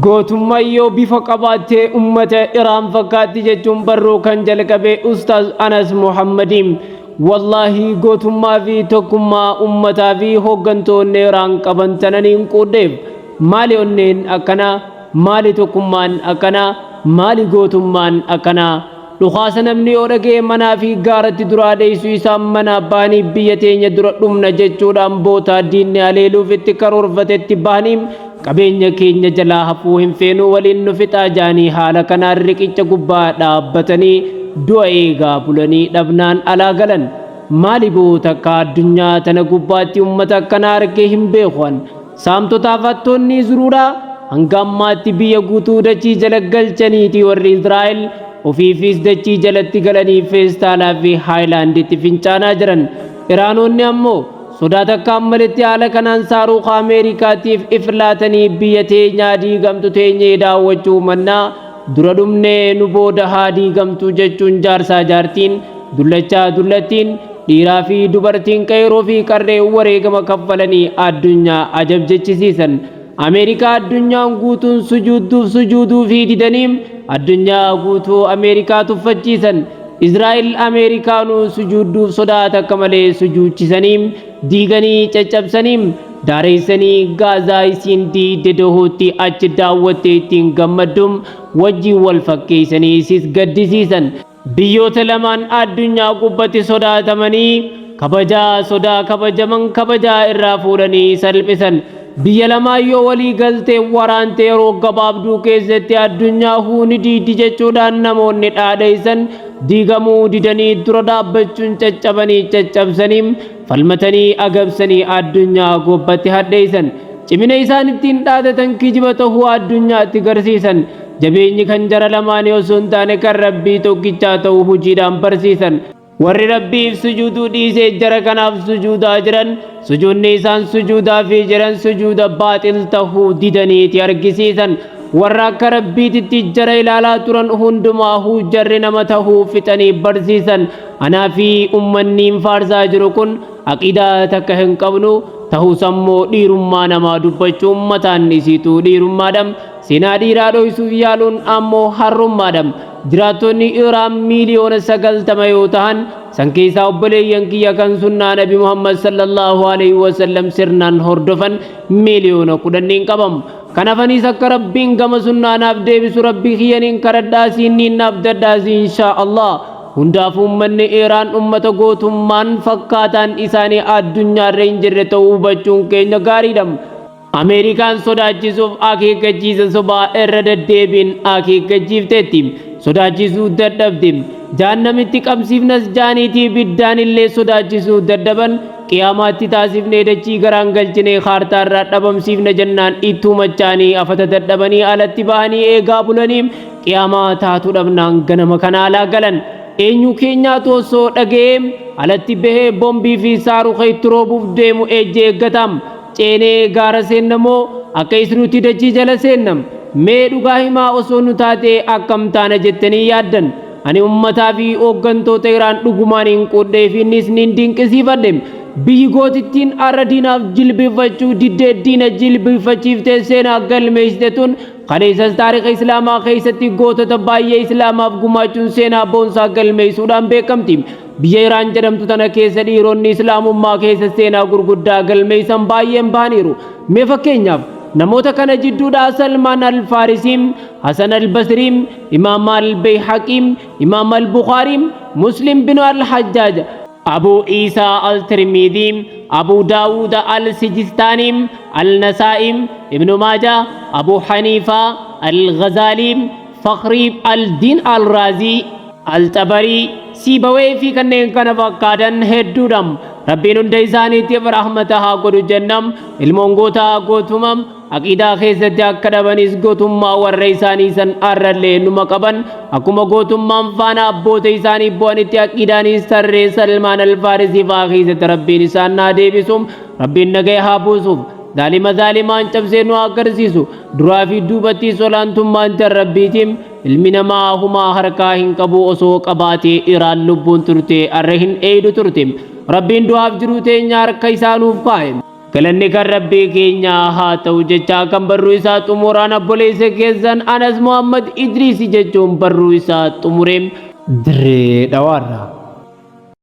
gootummayyoo bifa qabaatee ummata Iraan fakkaatti jechuun barruu kan jalqabe Ustaaz Anas Muhammadiin wallahi gootummaa fi tokkummaa ummataa fi hooggantoonni Iraan qaban tananiin quudheef maali onneen akkana maali tokkummaan akkana maali gootummaan akkana dhukaasa namni yoo dhagee manaa fi gaaratti duraa deessu isaan mana baanii biyya teenya dura dhumna jechuudhaan bootaa diinni haleeluuf itti karoorfatetti baaniim qabeenya keenya jalaa hafuu hin feenu waliin nu fixaa jaanii haala kanaan riqicha gubbaa dhaabbatanii du'a eegaa bulanii dhabnaan alaa galan maali boota akka addunyaa tana gubbaatti ummata akkanaa argee hin beekuan saamtotaaf hattoonni zuruudhaa hanga ammaatti biyya guutuu dachii jala galchaniiti warri Israa'el ofiifis dachii jalatti galanii feestaalaa fi haayilaanditti fincaanaa jiran Iraanonni ammoo sodaa takkaan malitti haala kanaan saaruqa Ameerikaatiif iflaatanii biyya teenyaa diigamtu teenyee daawwachuu mannaa dura dhumnee nu booda haa diigamtu jechuun jaarsaa jaartiin dullachaa dullattiin dhiiraa fi dubartiin qeeroo fi qarree wareegama kaffalanii addunyaa ajab jechisiisan Ameerikaa addunyaan guutuun sujuuduu fi didaniim addunyaa guutuu Ameerikaa tuffachiisan Israa'el Ameerikaanuu sujuuduuf sodaata akka malee sujuuchisaniim diiganii caccabsaniim daareessanii Gaazaa isiin diidde dohootti achi daawwattee ittiin gammaddum wajjin wal fakkeessanii isis gaddisiisan biyyoota lamaan addunyaa gubbatti sodaatamanii kabajaa sodaa kabajaman kabajaa irraa fuudhanii salphisan biyya lamaa yoo walii galtee waraantee yeroo gabaabduu keessatti addunyaa huuni diidi jechuudhaan namoonni dhaadheessan diigamuu didanii dura dhaabbachuun caccabanii caccabsaniim falmatanii agabsanii addunyaa gubbatti hadheessan cimina isaan ittiin dhaadatan kijiba ta'uu addunyaatti garsiisan jabeenyi kan jara lamaanii osoo hin taane kan rabbii tokkichaa ta'uu hojiidhaan barsiisan warri rabbiif sujuuduu dhiisee jara kanaaf sujuudaa jiran sujuudni isaan sujuudaa fi jiran sujuuda baaxil tahuu didaniiti argisiisan warra akka rabbiititti jara ilaalaa turan hundumaahuu jarri nama tahuu fixanii barsiisan anaa fi ummanniin faarsaa jiru kun aqidaa takka hin qabnu tahuu sammoo dhiirummaa namaa dubbachuu ummataan isiituu dhiirummaadham seenaa dhiiraa dhoysuuf yaaluun ammoo harrummaadham jiraattonni Iraan miiliyoona 90 yoo ta'an san keessaa obboleeyyan kiyya kan sunnaa Nabi Muhammad sallallahu alaihi wasallam sirnaan hordofan miiliyoona 10 qabamu kanaafis akka rabbiin gama sunnaanaaf deebisu rabbii kiyyaniin kadhadhaa siinniin naaf dadhaasi inshaa Allah hundaaf ummanni Iraan ummata gootummaan fakkaataan isaanii addunyaarra hin jirre ta'uu hubachuun keenya gaariidha Ameerikaan sodaachisuuf akeekkachiisa sobaa irra deddeebiin akeekkachiifteetti sodaachisuu dadhabde jahannamitti qabsiifnas jaaniitii biddaan illee sodaachisuu dadhaban qiyaamaatti taasifnee dachii garaan galchinee kaartaarraa dhabamsiifna jennaan ittuu machaanii afata dadhabanii alatti bahanii eegaa bulanii qiyaamaa taatu dhabnaan ganama kana alaa galan eenyu keenyaatu osoo dhaga'ee alatti bahee bombii fi saaruqa itti roobuuf deemu ejjee eeggatam ceenee gaara seennamoo akka isnuutti dachii jala seennam mee dhugaa himaa osoo nu taatee akkam taana jettanii yaaddan ani ummataa fi hooggantoota Iraan dhugumaan hin quudhee fi innis nin dinqisiifadhe biyyi gootittiin arra diinaaf jilbifachuu diddee diina jilbifachiiftee seenaa galmeessite tun kaleessas taariikha islaamaa keessatti gootota baay'ee islaamaaf gumaachuun seenaa boonsaa galmeessuudhaan beekamti biyya Iraan jedhamtu tana keessa dhiironni islaamummaa keessa seenaa gurguddaa galmeessan baay'een bahaniiru mee fakkeenyaaf namoota kana jidduudhaa Salmaan al-Faarisiim Hasan al-Basriim Imaam al-Bayhaqiim Imaam al-Bukhaariim Muslim bin al-Hajjaaj Abu Isa al-Tirmidhiim Abu Daawud al-Sijistaaniim al-Nasaa'iim Ibn Maajah Abu Haniifaa al-Ghazaaliim Fakhrii al-Diin al-Raazii al-Tabarii Siibawee fi kanneen kana fakkaatan hedduudhaan rabbiin hunda isaaniitiif rahmata haa godhu jennam ilmoon gootaa gootumam aqiidaa keessatti akka dhabanis gootummaa warra isaanii san arrallee numa qaban akkuma gootummaan faana abboota isaanii bu'anitti aqiidaanis tarree Salmaan al-Faarisii fa'aa keessatti rabbiin isaan naa deebisuuf rabbiin nagaya haa buusuuf zaalima zaalimaan cabsee nu agarsiisu duraa fi duubatti olaantummaan rabbiitiin ilmi namaa humaa harkaa hin qabu osoo qabaatee Iraan lubbuun turte arra hin eeydu turte rabbiin du'aaf jiruu teenya harka isaanuuf kaa'e galanni kan rabbii keenya haa ta'u jechaa kan barruu isaa xumuraan obboleessa keessan Anas Muhammad Idriis jechuun barruu isaa xumureem dirree dhawaarra.